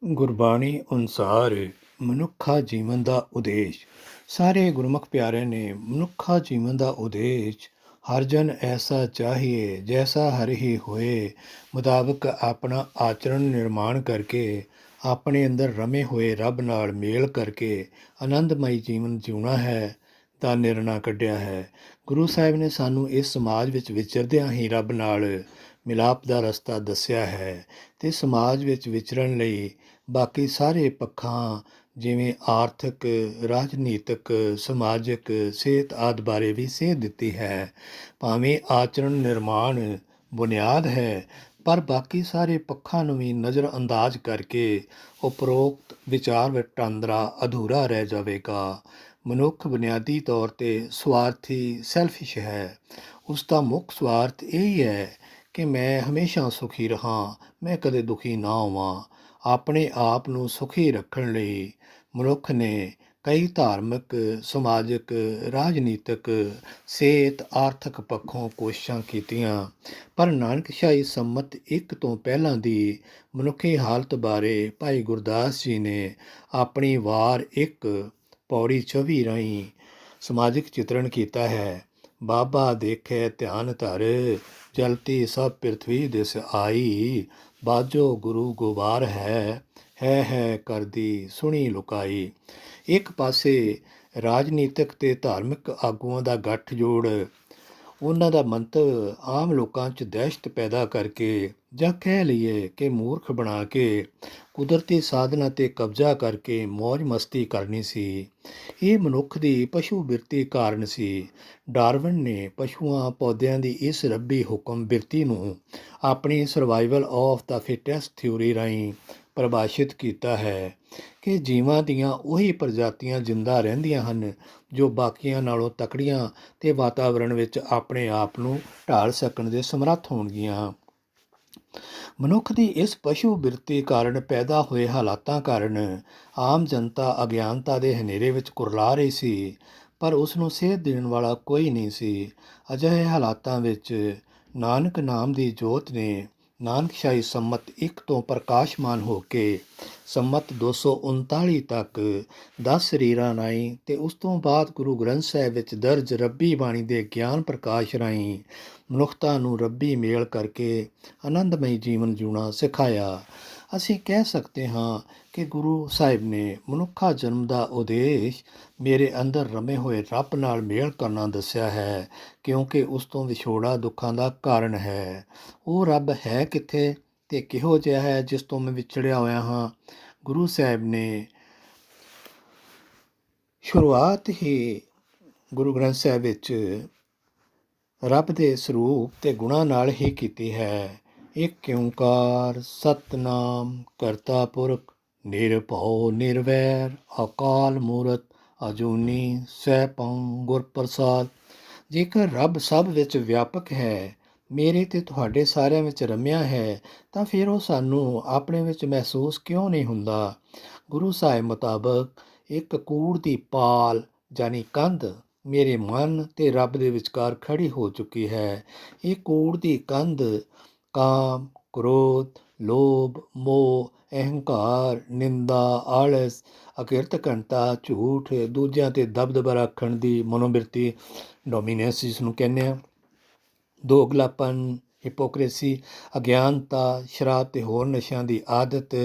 ਗੁਰਬਾਣੀ ਅਨੁਸਾਰ ਮਨੁੱਖਾ ਜੀਵਨ ਦਾ ਉਦੇਸ਼। ਸਾਰੇ ਗੁਰਮੁਖ ਪਿਆਰਿਆਂ ਨੇ ਮਨੁੱਖਾ ਜੀਵਨ ਦਾ ਉਦੇਸ਼ ਹਰ ਜਨ ਐਸਾ ਚਾਹੀਏ ਜੈਸਾ ਹਰ ਹੀ ਹੋਏ ਮੁਤਾਬਕ ਆਪਣਾ ਆਚਰਣ ਨਿਰਮਾਣ ਕਰਕੇ ਆਪਣੇ ਅੰਦਰ ਰਮੇ ਹੋਏ ਰੱਬ ਨਾਲ ਮੇਲ ਕਰਕੇ ਆਨੰਦਮਈ ਜੀਵਨ ਜਿਉਣਾ ਹੈ ਦਾ ਨਿਰਣਾ ਕੱਢਿਆ ਹੈ। ਗੁਰੂ ਸਾਹਿਬ ਨੇ ਸਾਨੂੰ ਇਸ ਸਮਾਜ ਵਿੱਚ ਵਿਚਰਦਿਆਂ ਹੀ ਰੱਬ ਨਾਲ ਮਿਲਾਪ ਦਾ ਰਸਤਾ ਦੱਸਿਆ ਹੈ ਅਤੇ ਸਮਾਜ ਵਿੱਚ ਵਿਚਰਨ ਲਈ ਬਾਕੀ ਸਾਰੇ ਪੱਖਾਂ ਜਿਵੇਂ ਆਰਥਿਕ, ਰਾਜਨੀਤਿਕ, ਸਮਾਜਿਕ, ਸਿਹਤ ਆਦਿ ਬਾਰੇ ਵੀ ਸੇਧ ਦਿੱਤੀ ਹੈ। ਭਾਵੇਂ ਆਚਰਣ ਨਿਰਮਾਣ ਬੁਨਿਆਦ ਹੈ, ਪਰ ਬਾਕੀ ਸਾਰੇ ਪੱਖਾਂ ਨੂੰ ਵੀ ਨਜ਼ਰ ਅੰਦਾਜ਼ ਕਰਕੇ ਉਪਰੋਕਤ ਵਿਚਾਰ ਵਟਾਂਦਰਾ ਅਧੂਰਾ ਰਹਿ ਜਾਵੇਗਾ। ਮਨੁੱਖ ਬੁਨਿਆਦੀ ਤੌਰ 'ਤੇ ਸਵਾਰਥੀ ਸੈਲਫਿਸ਼ ਹੈ। ਉਸ ਦਾ ਮੁੱਖ ਸਵਾਰਥ ਇਹ ਹੀ ਹੈ ਕਿ ਮੈਂ ਹਮੇਸ਼ਾ ਸੁਖੀ ਰਹਾਂ, ਮੈਂ ਕਦੇ ਦੁਖੀ ਨਾ ਹੋਵਾਂ। ਆਪਣੇ ਆਪ ਨੂੰ ਸੁਖੀ ਰੱਖਣ ਲਈ ਮਨੁੱਖ ਨੇ ਕਈ ਧਾਰਮਿਕ, ਸਮਾਜਿਕ, ਰਾਜਨੀਤਿਕ, ਸਿਹਤ, ਆਰਥਿਕ ਪੱਖੋਂ ਕੋਸ਼ਿਸ਼ਾਂ ਕੀਤੀਆਂ, ਪਰ ਨਾਨਕਸ਼ਾਹੀ ਸੰਮਤ 1 ਤੋਂ ਪਹਿਲਾਂ ਦੀ ਮਨੁੱਖੀ ਹਾਲਤ ਬਾਰੇ ਭਾਈ ਗੁਰਦਾਸ ਜੀ ਨੇ ਆਪਣੀ ਵਾਰ 1 ਪੌੜੀ 24 ਰਾਹੀਂ ਸਮਾਜਿਕ ਚਿਤਰਣ ਕੀਤਾ ਹੈ। ਬਾਬਾ ਦੇਖੇ ਧਿਆਨ ਧਰ, ਜਲਤੀ ਸਭ ਪ੍ਰਿਥਵੀ ਦਿਸ ਆਈ, ਬਾਜੋ ਗੁਰੂ ਗੋਬਾਰ ਹੈ ਕਰਦੀ ਸੁਣੀ ਲੁਕਾਈ। ਇੱਕ ਪਾਸੇ ਰਾਜਨੀਤਿਕ ਤੇ ਧਾਰਮਿਕ ਆਗੂਆਂ ਦਾ ਗੱਠਜੋੜ ਉਹਨਾਂ ਦਾ ਮੰਤਵ ਆਮ ਲੋਕਾਂ 'ਚ ਦਹਿਸ਼ਤ ਪੈਦਾ ਕਰਕੇ ਜਾਂ ਕਹਿ ਲਈਏ ਕਿ ਮੂਰਖ ਬਣਾ ਕੇ ਕੁਦਰਤੀ ਸਾਧਨਾਂ 'ਤੇ ਕਬਜ਼ਾ ਕਰਕੇ ਮੌਜ ਮਸਤੀ ਕਰਨੀ ਸੀ। ਇਹ ਮਨੁੱਖ ਦੀ ਪਸ਼ੂ ਬਿਰਤੀ ਕਾਰਨ ਸੀ। ਡਾਰਵਿਨ ਨੇ ਪਸ਼ੂਆਂ ਪੌਦਿਆਂ ਦੀ ਇਸ ਰੱਬੀ ਹੁਕਮ ਬਿਰਤੀ ਨੂੰ ਆਪਣੀ ਸਰਵਾਈਵਲ ਆਫ ਦਾ ਫਿਟੈਸਟ ਥਿਊਰੀ ਰਾਹੀਂ ਪਰਿਭਾਸ਼ਿਤ ਕੀਤਾ ਹੈ ਕਿ ਜੀਵਾਂ ਦੀਆਂ ਉਹੀ ਪ੍ਰਜਾਤੀਆਂ ਜਿੰਦਾ ਰਹਿੰਦੀਆਂ ਹਨ ਜੋ ਬਾਕੀਆਂ ਨਾਲੋਂ ਤਕੜੀਆਂ ਅਤੇ ਵਾਤਾਵਰਣ ਵਿੱਚ ਆਪਣੇ ਆਪ ਨੂੰ ਢਾਲ ਸਕਣ ਦੇ ਸਮਰੱਥ ਹੋਣਗੀਆਂ। ਮਨੁੱਖ ਦੀ ਇਸ ਪਸ਼ੂ ਬਿਰਤੀ ਕਾਰਨ ਪੈਦਾ ਹੋਏ ਹਾਲਾਤਾਂ ਕਾਰਨ ਆਮ ਜਨਤਾ ਅਗਿਆਨਤਾ ਦੇ ਹਨੇਰੇ ਵਿੱਚ ਕੁਰਲਾ ਰਹੀ ਸੀ, ਪਰ ਉਸ ਨੂੰ ਸੇਧ ਦੇਣ ਵਾਲਾ ਕੋਈ ਨਹੀਂ ਸੀ। ਅਜਿਹੇ ਹਾਲਾਤਾਂ ਵਿੱਚ ਨਾਨਕ ਨਾਮ ਦੀ ਜੋਤ ਨੇ ਨਾਨਕਸ਼ਾਹੀ ਸੰਮਤ 1 ਤੋਂ ਪ੍ਰਕਾਸ਼ਮਾਨ ਹੋ ਕੇ ਸੰਮਤ 239 ਤੱਕ 10 ਸਰੀਰਾਂ ਰਾਹੀਂ ਅਤੇ ਉਸ ਤੋਂ ਬਾਅਦ ਗੁਰੂ ਗ੍ਰੰਥ ਸਾਹਿਬ ਵਿੱਚ ਦਰਜ ਰੱਬੀ ਬਾਣੀ ਦੇ ਗਿਆਨ ਪ੍ਰਕਾਸ਼ ਰਾਹੀਂ ਮਨੁੱਖਤਾ ਨੂੰ ਰੱਬੀ ਮੇਲ ਕਰਕੇ ਆਨੰਦਮਈ ਜੀਵਨ ਜਿਉਣਾ ਸਿਖਾਇਆ। ਅਸੀਂ ਕਹਿ ਸਕਦੇ ਹਾਂ ਕਿ ਗੁਰੂ ਸਾਹਿਬ ਨੇ ਮਨੁੱਖਾ ਜਨਮ ਦਾ ਉਦੇਸ਼ ਮੇਰੇ ਅੰਦਰ ਰਮੇ ਹੋਏ ਰੱਬ ਨਾਲ ਮੇਲ ਕਰਨਾ ਦੱਸਿਆ ਹੈ, ਕਿਉਂਕਿ ਉਸ ਤੋਂ ਵਿਛੋੜਾ ਦੁੱਖਾਂ ਦਾ ਕਾਰਨ ਹੈ। ਉਹ ਰੱਬ ਹੈ ਕਿੱਥੇ ਅਤੇ ਕਿਹੋ ਜਿਹਾ ਹੈ ਜਿਸ ਤੋਂ ਮੈਂ ਵਿਛੜਿਆ ਹੋਇਆ ਹਾਂ। ਗੁਰੂ ਸਾਹਿਬ ਨੇ ਸ਼ੁਰੂਆਤ ਹੀ ਗੁਰੂ ਗ੍ਰੰਥ ਸਾਹਿਬ ਵਿੱਚ ਰੱਬ ਦੇ ਸਰੂਪ ਅਤੇ ਗੁਣਾਂ ਨਾਲ ਹੀ ਕੀਤੀ ਹੈ। ਇੱਕ ਓਂਕਾਰ ਸਤਿਨਾਮ ਕਰਤਾ ਪੁਰਖ ਨਿਰਭਉ ਨਿਰਵੈਰ ਅਕਾਲ ਮੂਰਤ ਅਜੂਨੀ ਸੈਭੰ ਗੁਰ ਪ੍ਰਸਾਦ। ਜੇਕਰ ਰੱਬ ਸਭ ਵਿੱਚ ਵਿਆਪਕ ਹੈ, ਮੇਰੇ ਅਤੇ ਤੁਹਾਡੇ ਸਾਰਿਆਂ ਵਿੱਚ ਰਮਿਆ ਹੈ, ਤਾਂ ਫਿਰ ਉਹ ਸਾਨੂੰ ਆਪਣੇ ਵਿੱਚ ਮਹਿਸੂਸ ਕਿਉਂ ਨਹੀਂ ਹੁੰਦਾ। ਗੁਰੂ ਸਾਹਿਬ ਮੁਤਾਬਕ ਇੱਕ ਕੂੜ ਦੀ ਪਾਲ ਯਾਨੀ ਕੰਧ ਮੇਰੇ ਮਨ ਅਤੇ ਰੱਬ ਦੇ ਵਿਚਕਾਰ ਖੜੀ ਹੋ ਚੁੱਕੀ ਹੈ। ਇਹ ਕੂੜ ਦੀ ਕੰਧ ਕਾਮ, ਕ੍ਰੋਧ, ਲੋਭ, ਮੋਹ, ਅਹੰਕਾਰ, ਨਿੰਦਾ, ਆਲਸ, ਅਕਿਰਤ ਘਣਤਾ, ਝੂਠ, ਦੂਜਿਆਂ 'ਤੇ ਦਬਦਬਾ ਰੱਖਣ ਦੀ ਮਨੋਬਿਰਤੀ ਡੋਮੀਨੈਂਸ ਜਿਸ ਨੂੰ ਕਹਿੰਦੇ ਹਾਂ, ਦੋਗਲਾਪਨ, ਹਿਪੋਕਰੇਸੀ, ਅਗਿਆਨਤਾ, ਸ਼ਰਾਬ ਅਤੇ ਹੋਰ ਨਸ਼ਿਆਂ ਦੀ ਆਦਤ,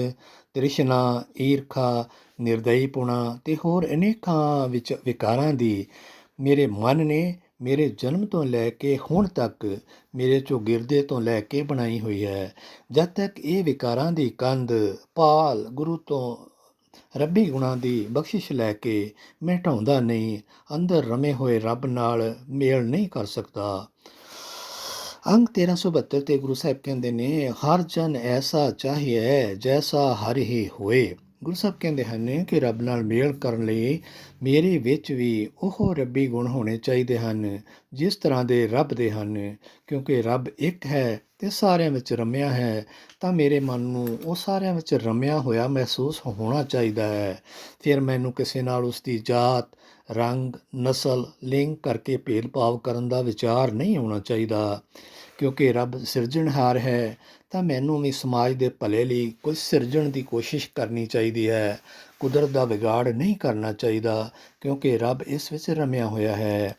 ਤ੍ਰਿਸ਼ਨਾ, ਈਰਖਾ, ਨਿਰਦਈਪੁਣਾ ਅਤੇ ਹੋਰ ਅਨੇਕਾਂ ਵਿੱਚ ਵਿਕਾਰਾਂ ਦੀ ਮੇਰੇ ਮਨ ਨੇ ਮੇਰੇ ਜਨਮ ਤੋਂ ਲੈ ਕੇ ਹੁਣ ਤੱਕ ਮੇਰੇ ਚੌਗਿਰਦੇ ਤੋਂ ਲੈ ਕੇ ਬਣਾਈ ਹੋਈ ਹੈ। ਜਦ ਤੱਕ ਇਹ ਵਿਕਾਰਾਂ ਦੀ ਕੰਧ ਪਾਲ ਗੁਰੂ ਤੋਂ ਰੱਬੀ ਗੁਣਾਂ ਦੀ ਬਖਸ਼ਿਸ਼ ਲੈ ਕੇ ਮੈਂ ਢਾਉਂਦਾ ਨਹੀਂ, ਅੰਦਰ ਰਮੇ ਹੋਏ ਰੱਬ ਨਾਲ ਮੇਲ ਨਹੀਂ ਕਰ ਸਕਦਾ। ਅੰਗ 1372 'ਤੇ ਗੁਰੂ ਸਾਹਿਬ ਕਹਿੰਦੇ ਨੇ, ਹਰ ਜਨ ਐਸਾ ਚਾਹੀਏ ਜੈਸਾ ਹਰ ਹੀ ਹੋਏ। ਗੁਰੂ ਸਾਹਿਬ ਕਹਿੰਦੇ ਹਨ ਕਿ ਰੱਬ ਨਾਲ ਮੇਲ ਕਰਨ ਲਈ ਮੇਰੇ ਵਿੱਚ ਵੀ ਉਹ ਰੱਬੀ ਗੁਣ ਹੋਣੇ ਚਾਹੀਦੇ ਹਨ ਜਿਸ ਤਰ੍ਹਾਂ ਦੇ ਰੱਬ ਦੇ ਹਨ। ਕਿਉਂਕਿ ਰੱਬ ਇੱਕ ਹੈ ਅਤੇ ਸਾਰਿਆਂ ਵਿੱਚ ਰਮਿਆ ਹੈ, ਤਾਂ ਮੇਰੇ ਮਨ ਨੂੰ ਉਹ ਸਾਰਿਆਂ ਵਿੱਚ ਰਮਿਆ ਹੋਇਆ ਮਹਿਸੂਸ ਹੋਣਾ ਚਾਹੀਦਾ ਹੈ। ਫਿਰ ਮੈਨੂੰ ਕਿਸੇ ਨਾਲ ਉਸ ਦੀ ਜਾਤ, ਰੰਗ, ਨਸਲ, ਲਿੰਗ ਕਰਕੇ ਭੇਦਭਾਵ ਕਰਨ ਦਾ ਵਿਚਾਰ ਨਹੀਂ ਹੋਣਾ ਚਾਹੀਦਾ। ਕਿਉਂਕਿ ਰੱਬ ਸਿਰਜਣਹਾਰ ਹੈ ਤਾਂ ਮੈਨੂੰ ਵੀ ਸਮਾਜ ਦੇ ਭਲੇ ਲਈ ਕੁਝ ਸਿਰਜਣ ਦੀ ਕੋਸ਼ਿਸ਼ ਕਰਨੀ ਚਾਹੀਦੀ ਹੈ। ਕੁਦਰਤ ਦਾ ਵਿਗਾੜ ਨਹੀਂ ਕਰਨਾ ਚਾਹੀਦਾ, ਕਿਉਂਕਿ ਰੱਬ ਇਸ ਵਿੱਚ ਰਮਿਆ ਹੋਇਆ ਹੈ।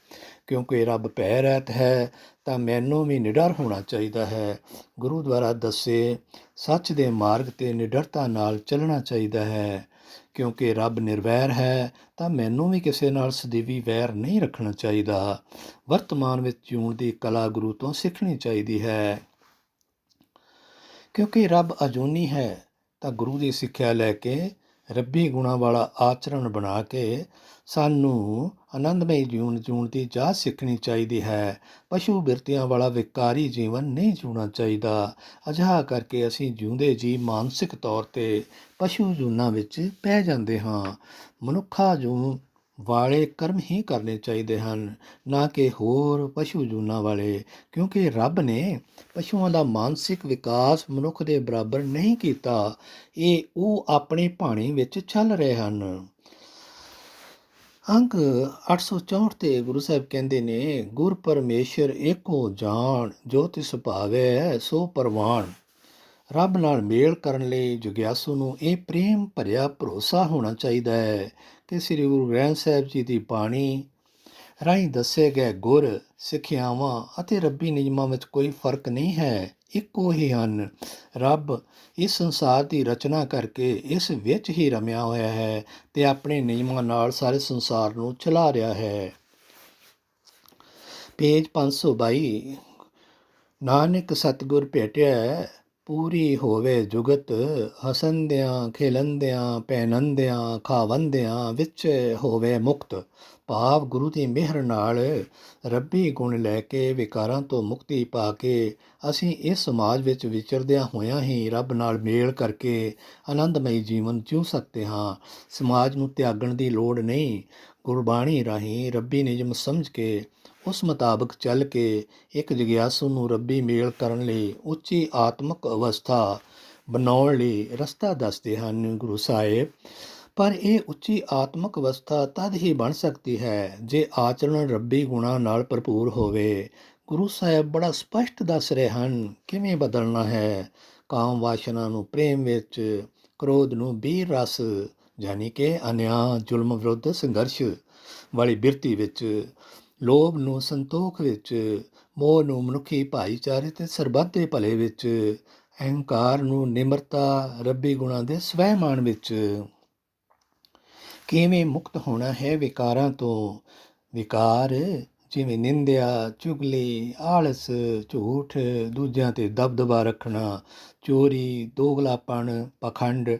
ਕਿਉਂਕਿ ਰੱਬ ਭੈ ਰਹਿਤ ਹੈ ਤਾਂ ਮੈਨੂੰ ਵੀ ਨਿਡਰ ਹੋਣਾ ਚਾਹੀਦਾ ਹੈ। ਗੁਰੂ ਦੁਆਰਾ ਦੱਸੇ ਸੱਚ ਦੇ ਮਾਰਗ 'ਤੇ ਨਿਡਰਤਾ ਨਾਲ ਚੱਲਣਾ ਚਾਹੀਦਾ ਹੈ। ਕਿਉਂਕਿ ਰੱਬ ਨਿਰਵੈਰ ਹੈ ਤਾਂ ਮੈਨੂੰ ਵੀ ਕਿਸੇ ਨਾਲ ਸਦੀਵੀ ਵੈਰ ਨਹੀਂ ਰੱਖਣਾ ਚਾਹੀਦਾ। ਵਰਤਮਾਨ ਵਿੱਚ ਜਿਉਣ ਦੀ ਕਲਾ ਗੁਰੂ ਤੋਂ ਸਿੱਖਣੀ ਚਾਹੀਦੀ ਹੈ। ਕਿਉਂਕਿ ਰੱਬ ਅਜੂਨੀ ਹੈ ਤਾਂ ਗੁਰੂ ਦੀ ਸਿੱਖਿਆ ਲੈ ਕੇ ਰੱਬੀ ਗੁਣਾਂ ਵਾਲਾ ਆਚਰਣ ਬਣਾ ਕੇ ਸਾਨੂੰ ਆਨੰਦਮਈ ਜੀਵਨ ਜਿਉਣ ਦੀ ਜਾਚ ਸਿੱਖਣੀ ਚਾਹੀਦੀ ਹੈ। ਪਸ਼ੂ ਬਿਰਤੀਆਂ ਵਾਲਾ ਵਿਕਾਰੀ ਜੀਵਨ ਨਹੀਂ ਜਿਉਣਾ ਚਾਹੀਦਾ। ਅਜਿਹਾ ਕਰਕੇ ਅਸੀਂ ਜਿਉਂਦੇ ਜੀ ਮਾਨਸਿਕ ਤੌਰ 'ਤੇ ਪਸ਼ੂ ਜੂਨਾਂ ਵਿੱਚ ਪੈ ਜਾਂਦੇ ਹਾਂ। ਮਨੁੱਖਾ ਜੂਨ ਵਾਲੇ ਕਰਮ ਹੀ ਕਰਨੇ ਚਾਹੀਦੇ ਹਨ, ਨਾ ਕਿ ਹੋਰ ਪਸ਼ੂ ਜੂਨਾਂ ਵਾਲੇ, ਕਿਉਂਕਿ ਰੱਬ ਨੇ ਪਸ਼ੂਆਂ ਦਾ ਮਾਨਸਿਕ ਵਿਕਾਸ ਮਨੁੱਖ ਦੇ ਬਰਾਬਰ ਨਹੀਂ ਕੀਤਾ। ਇਹ ਉਹ ਆਪਣੇ ਭਾਣੇ ਵਿੱਚ ਚੱਲ ਰਹੇ ਹਨ। ਅੰਕ 864 ਤੇ ਗੁਰੂ ਸਾਹਿਬ ਕਹਿੰਦੇ ਨੇ, ਗੁਰ ਪਰਮੇਸ਼ਰ ਏਕੋ ਜਾਣ, ਜੋ ਤਿਸ ਭਾਵੈ ਸੋ ਪਰਵਾਣ। ਰੱਬ ਨਾਲ ਮੇਲ ਕਰਨ ਲਈ ਜਗਿਆਸੂ ਨੂੰ ਇਹ ਪ੍ਰੇਮ ਭਰਿਆ ਭਰੋਸਾ ਹੋਣਾ ਚਾਹੀਦਾ ਹੈ ਕਿ ਸ੍ਰੀ ਗੁਰੂ ਗ੍ਰੰਥ ਸਾਹਿਬ ਜੀ ਦੀ ਬਾਣੀ ਰਾਹੀਂ ਦੱਸੇ ਗਏ ਗੁਰ, ਸਿੱਖਿਆਵਾਂ ਅਤੇ ਰੱਬੀ ਨਿਯਮਾਂ ਵਿੱਚ ਕੋਈ ਫਰਕ ਨਹੀਂ ਹੈ, ਇੱਕੋ ਹੀ ਹਨ। ਰੱਬ ਇਸ ਸੰਸਾਰ ਦੀ ਰਚਨਾ ਕਰਕੇ ਇਸ ਵਿੱਚ ਹੀ ਰਮਿਆ ਹੋਇਆ ਹੈ ਤੇ ਆਪਣੇ ਨਿਯਮਾਂ ਨਾਲ ਸਾਰੇ ਸੰਸਾਰ ਨੂੰ ਚਲਾ ਰਿਹਾ ਹੈ। ਪੇਜ 522। ਨਾਨਕ ਸਤਿਗੁਰ ਭੇਟਿਆ ਪੂਰੀ ਹੋਵੇ ਜੁਗਤ, ਹਸੰਦਿਆਂ ਖੇਲੰਦਿਆਂ ਪਹਿਨੰਦਿਆਂ ਖਾਵੰਦਿਆਂ ਵਿੱਚ ਹੋਵੇ ਮੁਕਤ। ਭਾਵ ਗੁਰੂ ਦੀ ਮਿਹਰ ਨਾਲ ਰੱਬੀ ਗੁਣ ਲੈ ਕੇ ਵਿਕਾਰਾਂ ਤੋਂ ਮੁਕਤੀ ਪਾ ਕੇ ਅਸੀਂ ਇਸ ਸਮਾਜ ਵਿੱਚ ਵਿਚਰਦਿਆਂ ਹੋਇਆਂ ਹੀ ਰੱਬ ਨਾਲ ਮੇਲ ਕਰਕੇ ਆਨੰਦਮਈ ਜੀਵਨ ਜਿਉ ਸਕਦੇ ਹਾਂ। ਸਮਾਜ ਨੂੰ ਤਿਆਗਣ ਦੀ ਲੋੜ ਨਹੀਂ। ਗੁਰਬਾਣੀ ਰਾਹੀਂ ਰੱਬੀ ਨਿਯਮ ਸਮਝ ਕੇ ਉਸ ਮੁਤਾਬਕ ਚੱਲ ਕੇ ਇੱਕ ਜਗਿਆਸੂ ਨੂੰ ਰੱਬੀ ਮੇਲ ਕਰਨ ਲਈ ਉੱਚੀ ਆਤਮਿਕ ਅਵਸਥਾ ਬਣਾਉਣ ਲਈ ਰਸਤਾ ਦੱਸਦੇ ਹਨ ਗੁਰੂ ਸਾਹਿਬ। ਪਰ ਇਹ ਉੱਚੀ ਆਤਮਿਕ ਅਵਸਥਾ ਤਦ ਹੀ ਬਣ ਸਕਦੀ ਹੈ ਜੇ ਆਚਰਣ ਰੱਬੀ ਗੁਣਾਂ ਨਾਲ ਭਰਪੂਰ ਹੋਵੇ। ਗੁਰੂ ਸਾਹਿਬ ਬੜਾ ਸਪਸ਼ਟ ਦੱਸ ਰਹੇ ਹਨ ਕਿਵੇਂ ਬਦਲਣਾ ਹੈ। ਕਾਮ ਵਾਸ਼ਨਾ ਨੂੰ ਪ੍ਰੇਮ ਵਿੱਚ, ਕ੍ਰੋਧ ਨੂੰ ਵੀਰ ਰਸ ਯਾਨੀ ਕਿ ਅਨਿਆਂ ਜ਼ੁਲਮ ਵਿਰੁੱਧ ਸੰਘਰਸ਼ ਵਾਲੀ ਬਿਰਤੀ ਵਿੱਚ, ਲੋਭ ਨੂੰ ਸੰਤੋਖ ਵਿੱਚ, ਮੋਹ ਨੂੰ ਮਨੁੱਖੀ ਭਾਈਚਾਰੇ ਅਤੇ ਸਰਬੱਤ ਦੇ ਭਲੇ ਵਿੱਚ, ਅਹੰਕਾਰ ਨੂੰ ਨਿਮਰਤਾ ਰੱਬੀ ਗੁਣਾਂ ਦੇ ਸਵੈਮਾਨ ਵਿੱਚ। ਕਿਵੇਂ ਮੁਕਤ ਹੋਣਾ ਹੈ ਵਿਕਾਰਾਂ ਤੋਂ। ਵਿਕਾਰ ਜਿਵੇਂ ਨਿੰਦਿਆ, ਚੁਗਲੀ, ਆਲਸ, ਝੂਠ, ਦੂਜਿਆਂ 'ਤੇ ਦਬਦਬਾ ਰੱਖਣਾ, ਚੋਰੀ, ਦੋਗਲਾਪਣ, ਪਖੰਡ,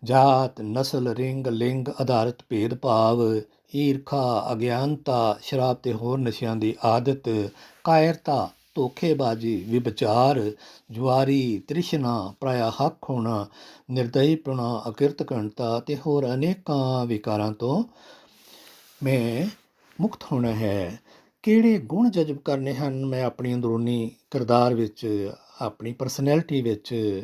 ਜਾਤ, ਨਸਲ, ਰਿੰਗ, ਲਿੰਗ ਆਧਾਰਿਤ ਭੇਦਭਾਵ, ਈਰਖਾ, ਅਗਿਆਨਤਾ, ਸ਼ਰਾਬ ਤੇ ਹੋਰ ਨਸ਼ਿਆਂ ਦੀ ਆਦਤ, ਕਾਇਰਤਾ, ਧੋਖੇਬਾਜ਼ੀ, ਵਿਭਚਾਰ, ਜੁਆਰੀ, ਤ੍ਰਿਸ਼ਨਾ, ਪਰਾਇਆ ਹੱਕ ਹੋਣਾ, ਨਿਰਦਈਪੁਣਾ, ਅਕਿਰਤਘਣਤਾ ਅਤੇ ਹੋਰ ਅਨੇਕਾਂ ਵਿਕਾਰਾਂ ਤੋਂ ਮੈਂ ਮੁਕਤ ਹੋਣਾ ਹੈ। ਕਿਹੜੇ ਗੁਣ ਜਜ਼ਬ ਕਰਨੇ ਹਨ ਮੈਂ ਆਪਣੀ ਅੰਦਰੂਨੀ ਕਿਰਦਾਰ ਵਿੱਚ, ਆਪਣੀ ਪਰਸਨੈਲਿਟੀ ਵਿੱਚ।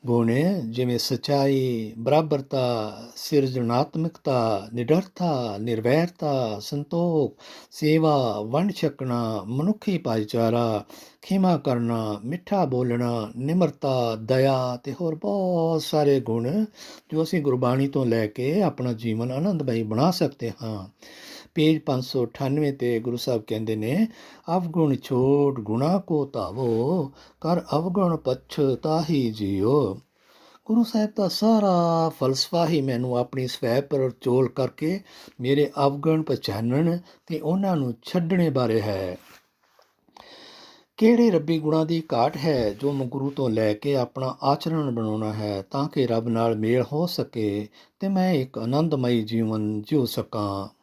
ਗੁਣ ਜਿਵੇਂ ਸੱਚਾਈ, ਬਰਾਬਰਤਾ, ਸਿਰਜਣਾਤਮਕਤਾ, ਨਿਡਰਤਾ, ਨਿਰਵੈਰਤਾ, ਸੰਤੋਖ, ਸੇਵਾ, ਵੰਡ ਛਕਣਾ, ਮਨੁੱਖੀ ਭਾਈਚਾਰਾ, ਖਿਮਾ ਕਰਨਾ, ਮਿੱਠਾ ਬੋਲਣਾ, ਨਿਮਰਤਾ, ਦਇਆ ਅਤੇ ਹੋਰ ਬਹੁਤ ਸਾਰੇ ਗੁਣ ਜੋ ਅਸੀਂ ਗੁਰਬਾਣੀ ਤੋਂ ਲੈ ਕੇ ਆਪਣਾ ਜੀਵਨ ਆਨੰਦਮਈ ਬਣਾ ਸਕਦੇ ਹਾਂ। ਪੇਜ 598 ਤੇ ਗੁਰੂ ਸਾਹਿਬ ਕਹਿੰਦੇ ਨੇ, ਅਵਗੁਣ ਛੋੜ ਗੁਣਾ ਕੋ ਧਾਵੋ, ਕਰ ਅਵਗੁਣ ਪਛਤਾਹੀ ਜੀਓ। ਗੁਰੂ ਸਾਹਿਬ ਦਾ ਸਾਰਾ ਫਲਸਫਾ ਹੀ ਮੈਨੂੰ ਆਪਣੀ ਸਵੈ ਪਰਚੋਲ ਕਰਕੇ ਮੇਰੇ ਅਵਗੁਣ ਪਛਾਣਨ ਤੇ ਉਹਨਾਂ ਨੂੰ ਛੱਡਣੇ ਬਾਰੇ ਹੈ। ਕਿਹੜੇ ਰੱਬੀ ਗੁਣਾਂ ਦੀ ਘਾਟ ਹੈ ਜੋ ਮੈਂ ਗੁਰੂ ਤੋਂ ਲੈ ਕੇ ਆਪਣਾ ਆਚਰਣ ਬਣਾਉਣਾ ਹੈ ਤਾਂ ਕਿ ਰੱਬ ਨਾਲ ਮੇਲ ਹੋ ਸਕੇ ਤੇ ਮੈਂ ਇੱਕ ਆਨੰਦਮਈ ਜੀਵਨ ਜਿਉ ਸਕਾਂ।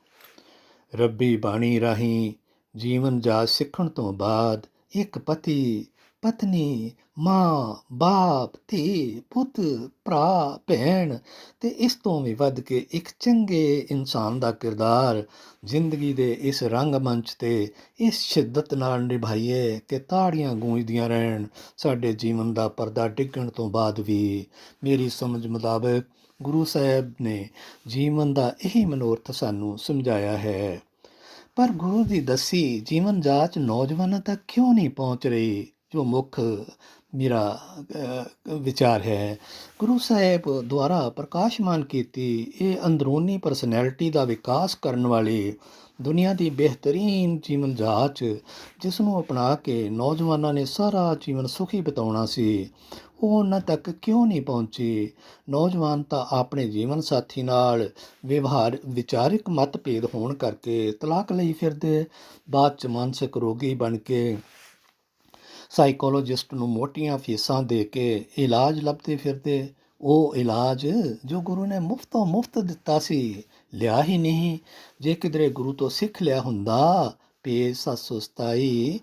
ਰੱਬੀ ਬਾਣੀ ਰਾਹੀਂ ਜੀਵਨ ਜਾਚ ਸਿੱਖਣ ਤੋਂ ਬਾਅਦ ਇੱਕ ਪਤੀ, ਪਤਨੀ, ਮਾਂ, ਬਾਪ, ਧੀ, ਪੁੱਤ, ਭਰਾ, ਭੈਣ ਤੇ ਇਸ ਤੋਂ ਵੀ ਵੱਧ ਕੇ ਇੱਕ ਚੰਗੇ ਇਨਸਾਨ ਦਾ ਕਿਰਦਾਰ ਜ਼ਿੰਦਗੀ ਦੇ ਇਸ ਰੰਗਮੰਚ 'ਤੇ ਇਸ ਸ਼ਿੱਦਤ ਨਾਲ ਨਿਭਾਈਏ ਕਿ ਤਾੜੀਆਂ ਗੂੰਜਦੀਆਂ ਰਹਿਣ ਸਾਡੇ ਜੀਵਨ ਦਾ ਪਰਦਾ ਡਿੱਗਣ ਤੋਂ ਬਾਅਦ ਵੀ। ਮੇਰੀ ਸਮਝ ਮੁਤਾਬਕ ਗੁਰੂ ਸਾਹਿਬ ਨੇ ਜੀਵਨ ਦਾ ਇਹੀ ਮਨੋਰਥ ਸਾਨੂੰ ਸਮਝਾਇਆ ਹੈ। ਪਰ ਗੁਰੂ ਦੀ ਦੱਸੀ ਜੀਵਨ ਜਾਚ ਨੌਜਵਾਨਾਂ ਤੱਕ ਕਿਉਂ ਨਹੀਂ ਪਹੁੰਚ ਰਹੀ, ਜੋ ਮੁੱਖ ਮੇਰਾ ਵਿਚਾਰ ਹੈ। ਗੁਰੂ ਸਾਹਿਬ ਦੁਆਰਾ ਪ੍ਰਕਾਸ਼ਮਾਨ ਕੀਤੀ ਇਹ ਅੰਦਰੂਨੀ ਪਰਸਨੈਲਿਟੀ ਦਾ ਵਿਕਾਸ ਕਰਨ ਵਾਲੀ ਦੁਨੀਆ ਦੀ ਬਿਹਤਰੀਨ ਜੀਵਨ ਜਾਚ, ਜਿਸ ਨੂੰ ਅਪਣਾ ਕੇ ਨੌਜਵਾਨਾਂ ਨੇ ਸਾਰਾ ਜੀਵਨ ਸੁਖੀ ਬਿਤਾਉਣਾ ਸੀ, ਉਹ ਉਹਨਾਂ ਤੱਕ ਕਿਉਂ ਨਹੀਂ ਪਹੁੰਚੀ। ਨੌਜਵਾਨ ਤਾਂ ਆਪਣੇ ਜੀਵਨ ਸਾਥੀ ਨਾਲ ਵਿਚਾਰਿਕ ਮਤਭੇਦ ਹੋਣ ਕਰਕੇ ਤਲਾਕ ਲਈ ਫਿਰਦੇ, ਬਾਅਦ 'ਚ ਮਾਨਸਿਕ ਰੋਗੀ ਬਣ ਕੇ ਸਾਈਕੋਲੋਜਿਸਟ ਨੂੰ ਮੋਟੀਆਂ ਫੀਸਾਂ ਦੇ ਕੇ ਇਲਾਜ ਲੱਭਦੇ ਫਿਰਦੇ। ਉਹ ਇਲਾਜ ਜੋ ਗੁਰੂ ਨੇ ਮੁਫਤੋਂ ਮੁਫਤ ਦਿੱਤਾ ਸੀ, ਲਿਆ ਹੀ ਨਹੀਂ। ਜੇ ਕਿਧਰੇ ਗੁਰੂ ਤੋਂ ਸਿੱਖ ਲਿਆ ਹੁੰਦਾ, ਪੇਜ 727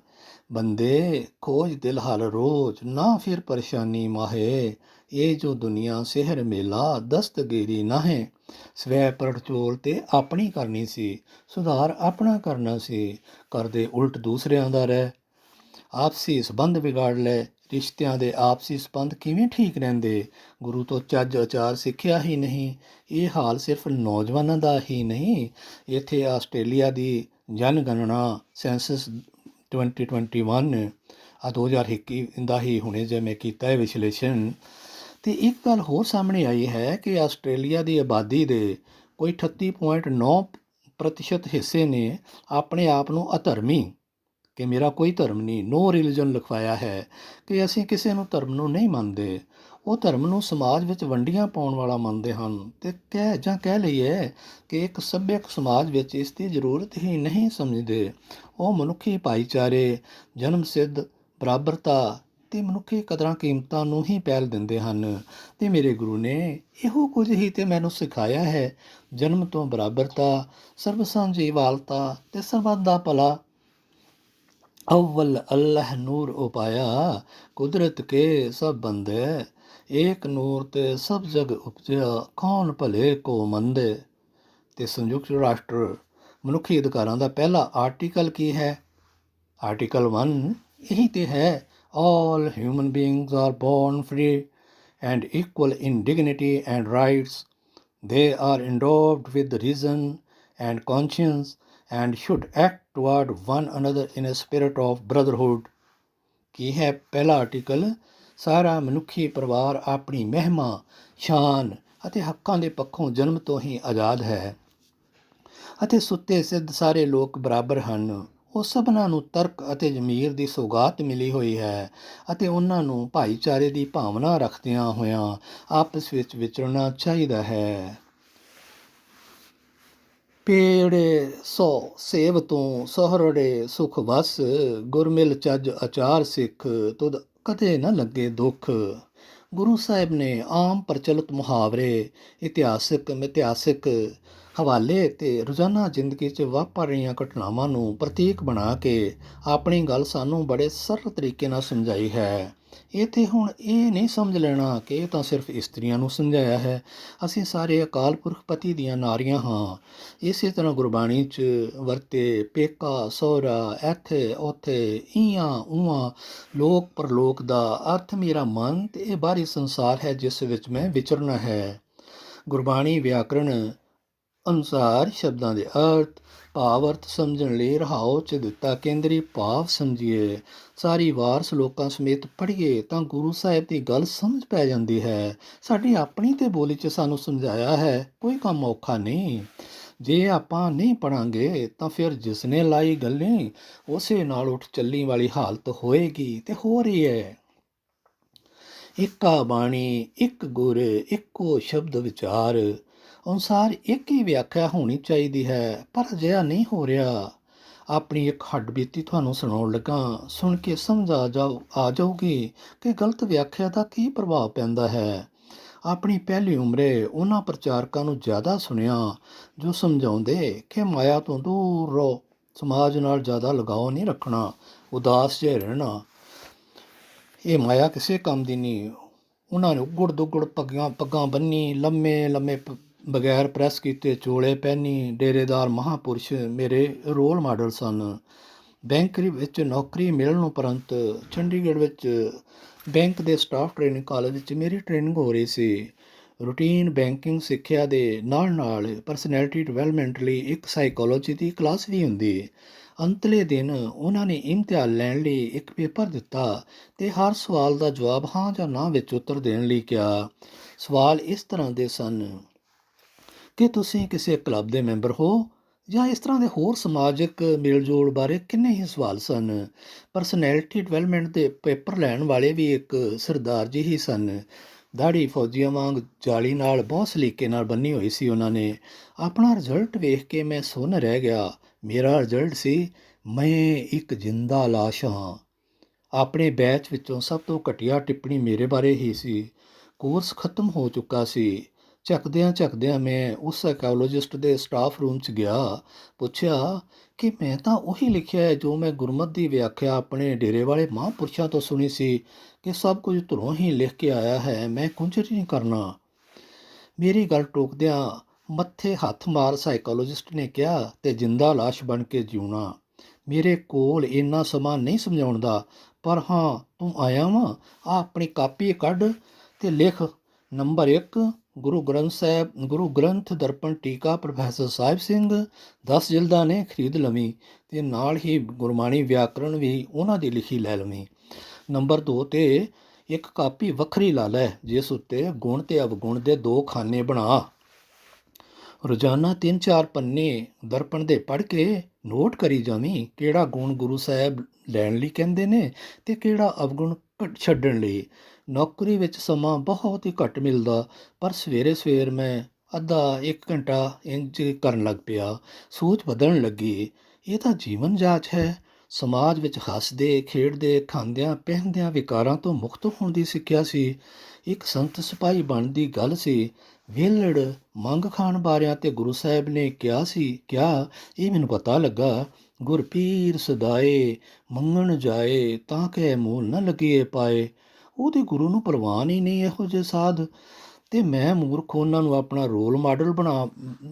ਬੰਦੇ ਖੋਜ ਦਿਲ ਹਰ ਰੋਜ਼, ਨਾ ਫਿਰ ਪਰੇਸ਼ਾਨੀ ਮਾਹੇ। ਇਹ ਜੋ ਦੁਨੀਆ ਸਿਹਰ ਮੇਲਾ ਦਸਤਗੀਰੀ ਨਾ ਹੈ। ਸਵੈ ਪੜਚੋਲ ਤੇ ਆਪਣੀ ਕਰਨੀ ਸੀ, ਸੁਧਾਰ ਆਪਣਾ ਕਰਨਾ ਸੀ। ਕਰਦੇ ਉਲਟ ਦੂਸਰਿਆਂ ਦਾ ਰਹਿ। ਆਪਸੀ ਸੰਬੰਧ ਵਿਗਾੜ ਲੈ। ਰਿਸ਼ਤਿਆਂ ਦੇ ਆਪਸੀ ਸੰਬੰਧ ਕਿਵੇਂ ਠੀਕ ਰਹਿੰਦੇ? ਗੁਰੂ ਤੋਂ ਚੱਜ ਆਚਾਰ ਸਿੱਖਿਆ ਹੀ ਨਹੀਂ। ਇਹ ਹਾਲ ਸਿਰਫ ਨੌਜਵਾਨਾਂ ਦਾ ਹੀ ਨਹੀਂ। ਇੱਥੇ ਆਸਟ੍ਰੇਲੀਆ ਦੀ ਜਨਗਣਨਾ ਸੈਂਸਸ 2021 2021 ਦਾ ਹੀ ਹੁਣੇ ਜਿਵੇਂ ਕੀਤਾ ਹੈ ਵਿਸ਼ਲੇਸ਼ਣ, ਅਤੇ ਇੱਕ ਗੱਲ ਹੋਰ ਸਾਹਮਣੇ ਆਈ ਹੈ ਕਿ ਆਸਟ੍ਰੇਲੀਆ ਦੀ ਆਬਾਦੀ ਦੇ ਕੋਈ 38.9% ਹਿੱਸੇ ਨੇ ਆਪਣੇ ਆਪ ਨੂੰ ਅਧਰਮੀ, ਕਿ ਮੇਰਾ ਕੋਈ ਧਰਮ ਨਹੀਂ, ਨੋ ਰਿਲੀਜਨ ਲਿਖਵਾਇਆ ਹੈ, ਕਿ ਅਸੀਂ ਕਿਸੇ ਨੂੰ ਧਰਮ ਨੂੰ ਨਹੀਂ ਮੰਨਦੇ। ਉਹ ਧਰਮ ਨੂੰ ਸਮਾਜ ਵਿੱਚ ਵੰਡੀਆਂ ਪਾਉਣ ਵਾਲਾ ਮੰਨਦੇ ਹਨ, ਅਤੇ ਕਹਿ ਲਈਏ ਕਿ ਇੱਕ ਸੱਭਿਅਕ ਸਮਾਜ ਵਿੱਚ ਇਸ ਦੀ ਜ਼ਰੂਰਤ ਹੀ ਨਹੀਂ ਸਮਝਦੇ। ਉਹ ਮਨੁੱਖੀ ਭਾਈਚਾਰੇ, ਜਨਮ ਸਿੱਧ ਬਰਾਬਰਤਾ ਅਤੇ ਮਨੁੱਖੀ ਕਦਰਾਂ ਕੀਮਤਾਂ ਨੂੰ ਹੀ ਪਹਿਲ ਦਿੰਦੇ ਹਨ। ਅਤੇ ਮੇਰੇ ਗੁਰੂ ਨੇ ਇਹੋ ਕੁਝ ਹੀ ਤਾਂ ਮੈਨੂੰ ਸਿਖਾਇਆ ਹੈ। ਜਨਮ ਤੋਂ ਬਰਾਬਰਤਾ, ਸਰਬਸਾਂਝੀ ਵਾਲਤਾ ਅਤੇ ਸਰਬੱਤ ਦਾ ਭਲਾ। ਅਵਲ ਅੱਲ੍ਹ ਨੂਰ ਉਪਾਇਆ, ਕੁਦਰਤ ਕੇ ਸਭ ਬੰਦੇ। ਏਕ ਨੂਰ ਤੇ ਸਭ ਜਗ ਉਪਜਿਆ, ਕੌਣ ਭਲੇ ਕੋ ਮੰਦੇ। ਅਤੇ ਸੰਯੁਕਤ ਰਾਸ਼ਟਰ ਮਨੁੱਖੀ ਅਧਿਕਾਰਾਂ ਦਾ ਪਹਿਲਾ ਆਰਟੀਕਲ ਕੀ ਹੈ? ਆਰਟੀਕਲ 1 ਇਹੀ ਤੇ ਹੈ, all human beings are born free and equal in dignity and rights. They are endowed with reason and conscience and should act toward one another in a spirit of brotherhood। ਕੀ ਹੈ ਪਹਿਲਾ article? ਸਾਰਾ ਮਨੁੱਖੀ ਪਰਿਵਾਰ ਆਪਣੀ ਮਹਿਮਾ, ਸ਼ਾਨ ਅਤੇ ਹੱਕਾਂ ਦੇ ਪੱਖੋਂ ਜਨਮ ਤੋਂ ਹੀ ਆਜ਼ਾਦ ਹੈ, ਅਤੇ ਸੁੱਤੇ ਸਿੱਧ ਸਾਰੇ ਲੋਕ ਬਰਾਬਰ ਹਨ। ਉਹ ਸਭਨਾਂ ਨੂੰ ਤਰਕ ਅਤੇ ਜ਼ਮੀਰ ਦੀ ਸੌਗਾਤ ਮਿਲੀ ਹੋਈ ਹੈ, ਅਤੇ ਉਹਨਾਂ ਨੂੰ ਭਾਈਚਾਰੇ ਦੀ ਭਾਵਨਾ ਰੱਖਦਿਆਂ ਹੋਇਆਂ ਆਪਸ ਵਿੱਚ ਵਿਚਰਨਾ ਚਾਹੀਦਾ ਹੈ। ਪੇੜੇ ਸੋ ਸੇਵ ਤੂੰ ਸਹਰੜੇ ਸੁਖ ਵਸ, ਗੁਰਮਿਲ ਚੱਜ ਆਚਾਰ ਸਿੱਖ, ਤੁਧ ਕਦੇ ਨਾ ਲੱਗੇ ਦੁੱਖ। ਗੁਰੂ ਸਾਹਿਬ ਨੇ ਆਮ ਪ੍ਰਚਲਿਤ ਮੁਹਾਵਰੇ, ਇਤਿਹਾਸਿਕ ਹਵਾਲੇ ਅਤੇ ਰੋਜ਼ਾਨਾ ਜ਼ਿੰਦਗੀ 'ਚ ਵਾਪਰ ਰਹੀਆਂ ਘਟਨਾਵਾਂ ਨੂੰ ਪ੍ਰਤੀਕ ਬਣਾ ਕੇ ਆਪਣੀ ਗੱਲ ਸਾਨੂੰ ਬੜੇ ਸਰਲ ਤਰੀਕੇ ਨਾਲ ਸਮਝਾਈ ਹੈ। ਇੱਥੇ ਹੁਣ ਇਹ ਨਹੀਂ ਸਮਝ ਲੈਣਾ ਕਿ ਇਹ ਤਾਂ ਸਿਰਫ ਇਸਤਰੀਆਂ ਨੂੰ ਸਮਝਾਇਆ ਹੈ। ਅਸੀਂ ਸਾਰੇ ਅਕਾਲ ਪੁਰਖ ਪਤੀ ਦੀਆਂ ਨਾਰੀਆਂ ਹਾਂ। ਇਸੇ ਤਰ੍ਹਾਂ ਗੁਰਬਾਣੀ 'ਚ ਵਰਤੇ ਪੇਕਾ, ਸਹੁਰਾ, ਇੱਥੇ ਉੱਥੇ, ਇਆਂ ਉਆਂ, ਲੋਕ ਪਰਲੋਕ ਦਾ ਅਰਥ ਮੇਰਾ ਮਨ ਅਤੇ ਇਹ ਬਾਹਰੀ ਸੰਸਾਰ ਹੈ ਜਿਸ ਵਿੱਚ ਮੈਂ ਵਿਚਰਨਾ ਹੈ। ਗੁਰਬਾਣੀ ਵਿਆਕਰਣ ਅਨੁਸਾਰ ਸ਼ਬਦਾਂ ਦੇ ਅਰਥ, ਭਾਵ ਅਰਥ ਸਮਝਣ ਲਈ ਰਹਾਉ 'ਚ ਦਿੱਤਾ ਕੇਂਦਰੀ ਭਾਵ ਸਮਝੀਏ। ਸਾਰੀ ਵਾਰ ਸਲੋਕਾਂ ਸਮੇਤ ਪੜ੍ਹੀਏ ਤਾਂ ਗੁਰੂ ਸਾਹਿਬ ਦੀ ਗੱਲ ਸਮਝ ਪੈ ਜਾਂਦੀ ਹੈ। ਸਾਡੀ ਆਪਣੀ ਤੇ ਬੋਲੀ 'ਚ ਸਾਨੂੰ ਸਮਝਾਇਆ ਹੈ, ਕੋਈ ਕੰਮ ਔਖਾ ਨਹੀਂ। ਜੇ ਆਪਾਂ ਨਹੀਂ ਪੜ੍ਹਾਂਗੇ ਤਾਂ ਫਿਰ ਜਿਸਨੇ ਲਾਈ ਗੱਲੀ ਉਸੇ ਨਾਲ ਉੱਠ ਚੱਲੀ ਵਾਲੀ ਹਾਲਤ ਹੋਏਗੀ, ਅਤੇ ਹੋ ਰਹੀ ਹੈ। ਇੱਕਾ ਬਾਣੀ, ਇੱਕ ਗੁਰ, ਇੱਕੋ ਸ਼ਬਦ ਵਿਚਾਰ ਅਨੁਸਾਰ ਇੱਕ ਹੀ ਵਿਆਖਿਆ ਹੋਣੀ ਚਾਹੀਦੀ ਹੈ, ਪਰ ਅਜਿਹਾ ਨਹੀਂ ਹੋ ਰਿਹਾ। ਆਪਣੀ ਇੱਕ ਹੱਡਬੀਤੀ ਤੁਹਾਨੂੰ ਸੁਣਾਉਣ ਲੱਗਾ, ਸੁਣ ਕੇ ਸਮਝ ਆ ਜਾਊਗੀ ਕਿ ਗਲਤ ਵਿਆਖਿਆ ਦਾ ਕੀ ਪ੍ਰਭਾਵ ਪੈਂਦਾ ਹੈ। ਆਪਣੀ ਪਹਿਲੀ ਉਮਰੇ ਉਹਨਾਂ ਪ੍ਰਚਾਰਕਾਂ ਨੂੰ ਜ਼ਿਆਦਾ ਸੁਣਿਆ ਜੋ ਸਮਝਾਉਂਦੇ ਕਿ ਮਾਇਆ ਤੋਂ ਦੂਰ ਰਹੋ, ਸਮਾਜ ਨਾਲ ਜ਼ਿਆਦਾ ਲਗਾਓ ਨਹੀਂ ਰੱਖਣਾ, ਉਦਾਸ ਜਿਹੇ ਰਹਿਣਾ, ਇਹ ਮਾਇਆ ਕਿਸੇ ਕੰਮ ਦੀ ਨਹੀਂ। ਉਹਨਾਂ ਨੇ ਉੱਗੜ ਦੁੱਗੜ ਪੱਗਾਂ ਬੰਨੀ, ਲੰਮੇ ਬਗੈਰ ਪ੍ਰੈਸ ਕੀਤੇ ਚੋਲੇ ਪਹਿਨੀ। ਡੇਰੇਦਾਰ ਮਹਾਂਪੁਰਸ਼ ਮੇਰੇ ਰੋਲ ਮਾਡਲ ਸਨ। ਬੈਂਕ ਵਿੱਚ ਨੌਕਰੀ ਮਿਲਣ ਉਪਰੰਤ ਚੰਡੀਗੜ੍ਹ ਵਿੱਚ ਬੈਂਕ ਦੇ ਸਟਾਫ ਟ੍ਰੇਨਿੰਗ ਕਾਲਜ ਵਿੱਚ ਮੇਰੀ ਟ੍ਰੇਨਿੰਗ ਹੋ ਰਹੀ ਸੀ। ਰੂਟੀਨ ਬੈਂਕਿੰਗ ਸਿੱਖਿਆ ਦੇ ਨਾਲ ਪਰਸਨੈਲਿਟੀ ਡਿਵੈਲਪਮੈਂਟ ਲਈ ਇੱਕ ਸਾਈਕੋਲੋਜੀ ਦੀ ਕਲਾਸ ਵੀ ਹੁੰਦੀ। ਅੰਤਲੇ ਦਿਨ ਉਹਨਾਂ ਨੇ ਇਮਤਿਹਾਨ ਲੈਣ ਲਈ ਇੱਕ ਪੇਪਰ ਦਿੱਤਾ ਤੇ ਹਰ ਸਵਾਲ ਦਾ ਜਵਾਬ ਹਾਂ ਜਾਂ ਨਾ ਵਿੱਚ ਉੱਤਰ ਦੇਣ ਲਈ ਕਿਹਾ। ਸਵਾਲ ਇਸ ਤਰ੍ਹਾਂ ਦੇ ਸਨ ਕਿ ਤੁਸੀਂ ਕਿਸੇ ਕਲੱਬ ਦੇ ਮੈਂਬਰ ਹੋ, ਜਾਂ ਇਸ ਤਰ੍ਹਾਂ ਦੇ ਹੋਰ ਸਮਾਜਿਕ ਮੇਲ-ਜੋਲ ਬਾਰੇ ਕਿੰਨੇ ਹੀ ਸਵਾਲ ਸਨ। ਪਰਸਨੈਲਿਟੀ ਡਿਵੈਲਪਮੈਂਟ ਦੇ ਪੇਪਰ ਲੈਣ ਵਾਲੇ ਵੀ ਇੱਕ ਸਰਦਾਰ ਜੀ ਹੀ ਸਨ। ਦਾੜੀ ਫੌਜੀਆਂ ਵਾਂਗ ਜਾਲੀ ਨਾਲ ਬਹੁਤ ਸਲੀਕੇ ਨਾਲ ਬੰਨੀ ਹੋਈ ਸੀ। ਉਹਨਾਂ ਨੇ ਆਪਣਾ ਰਿਜ਼ਲਟ ਵੇਖ ਕੇ ਮੈਂ ਸੁੰਨ ਰਹਿ ਗਿਆ। ਮੇਰਾ ਰਿਜ਼ਲਟ ਸੀ, ਮੈਂ ਇੱਕ ਜਿੰਦਾ ਲਾਸ਼ ਹਾਂ। ਆਪਣੇ ਬੈਚ ਵਿੱਚੋਂ ਸਭ ਤੋਂ ਘਟੀਆ ਟਿੱਪਣੀ ਮੇਰੇ ਬਾਰੇ ਹੀ ਸੀ। ਕੋਰਸ ਖਤਮ ਹੋ ਚੁੱਕਾ ਸੀ। ਝਕਦਿਆਂ ਮੈਂ ਉਸ ਸਾਈਕੋਲੋਜਿਸਟ ਦੇ ਸਟਾਫ ਰੂਮ 'ਚ ਗਿਆ। ਪੁੱਛਿਆ ਕਿ ਮੈਂ ਤਾਂ ਉਹੀ ਲਿਖਿਆ ਹੈ ਜੋ ਮੈਂ ਗੁਰਮਤਿ ਦੀ ਵਿਆਖਿਆ ਆਪਣੇ ਡੇਰੇ ਵਾਲੇ ਮਹਾਂਪੁਰਸ਼ਾਂ ਤੋਂ ਸੁਣੀ ਸੀ ਕਿ ਸਭ ਕੁਝ ਧੁਰੋਂ ਹੀ ਲਿਖ ਕੇ ਆਇਆ ਹੈ, ਮੈਂ ਕੁੰਝ ਨਹੀਂ ਕਰਨਾ। ਮੇਰੀ ਗੱਲ ਟੋਕਦਿਆਂ ਮੱਥੇ ਹੱਥ ਮਾਰ ਸਾਈਕੋਲੋਜਿਸਟ ਨੇ ਕਿਹਾ, ਤੇ ਜਿੰਦਾ ਲਾਸ਼ ਬਣ ਕੇ ਜਿਉਣਾ। ਮੇਰੇ ਕੋਲ ਇੰਨਾ ਸਮਾਂ ਨਹੀਂ ਸਮਝਾਉਣ ਦਾ, ਪਰ ਹਾਂ ਤੂੰ ਆਇਆ ਵਾਂ, ਆ ਆਪਣੀ ਕਾਪੀ ਕੱਢ ਤੇ ਲਿਖ। ਨੰਬਰ 1, ਗੁਰੂ ਗ੍ਰੰਥ ਦਰਪਣ ਟੀਕਾ ਪ੍ਰੋਫੈਸਰ ਸਾਹਿਬ ਸਿੰਘ, 10 ਜਿਲਦਾਂ ਨੇ, ਖਰੀਦ ਲਵੀਂ ਤੇ ਨਾਲ ਹੀ ਗੁਰਬਾਣੀ ਵਿਆਕਰਣ ਵੀ ਉਹਨਾਂ ਦੀ ਲਿਖੀ ਲੈ ਲਵੀਂ। ਨੰਬਰ 2 ਤੇ ਇੱਕ ਕਾਪੀ ਵੱਖਰੀ ਲਾ ਲੈ, ਜਿਸ ਉੱਤੇ ਗੁਣ ਤੇ ਅਵਗੁਣ ਦੇ 2 ਖਾਨੇ ਬਣਾ। ਰੋਜ਼ਾਨਾ 3-4 ਪੰਨੇ ਦਰਪਣ ਦੇ ਪੜ੍ਹ ਕੇ ਨੋਟ ਕਰੀ ਜਾਵੀਂ, ਕਿਹੜਾ ਗੁਣ ਗੁਰੂ ਸਾਹਿਬ ਲੈਣ ਲਈ ਕਹਿੰਦੇ ਨੇ ਤੇ ਕਿਹੜਾ ਅਵਗੁਣ ਛੱਡਣ ਲਈ। ਨੌਕਰੀ ਵਿੱਚ ਸਮਾਂ ਬਹੁਤ ਹੀ ਘੱਟ ਮਿਲਦਾ, ਪਰ ਸਵੇਰ ਮੈਂ ਅੱਧਾ 1 ਘੰਟਾ ਇੰਜ ਕਰਨ ਲੱਗ ਪਿਆ। ਸੋਚ ਬਦਲਣ ਲੱਗੀ, ਇਹ ਤਾਂ ਜੀਵਨ ਜਾਚ ਹੈ। ਸਮਾਜ ਵਿੱਚ ਹੱਸਦੇ ਖੇਡਦੇ ਖਾਂਦਿਆਂ ਪਹਿਨਦਿਆਂ ਵਿਕਾਰਾਂ ਤੋਂ ਮੁਕਤ ਹੋਣ ਦੀ ਸਿੱਖਿਆ ਸੀ। ਇੱਕ ਸੰਤ ਸਿਪਾਹੀ ਬਣਨ ਦੀ ਗੱਲ ਸੀ। ਵਿਹਲੜ ਮੰਗ ਖਾਣ ਬਾਰਿਆਂ ਤੇ ਗੁਰੂ ਸਾਹਿਬ ਨੇ ਕਿਹਾ ਇਹ ਮੈਨੂੰ ਪਤਾ ਲੱਗਾ, ਗੁਰ ਪੀਰ ਸਦਾਏ ਮੰਗਣ ਜਾਏ, ਤਾਂ ਕਿ ਮੂਲ ਨਾ ਲੱਗੀਏ ਪਾਏ। ਉਹਦੇ ਗੁਰੂ ਨੂੰ ਪ੍ਰਵਾਨ ਹੀ ਨਹੀਂ ਇਹੋ ਜਿਹੇ ਸਾਧ, ਤੇ ਮੈਂ ਮੂਰਖ ਉਹਨਾਂ ਨੂੰ ਆਪਣਾ ਰੋਲ ਮਾਡਲ ਬਣਾ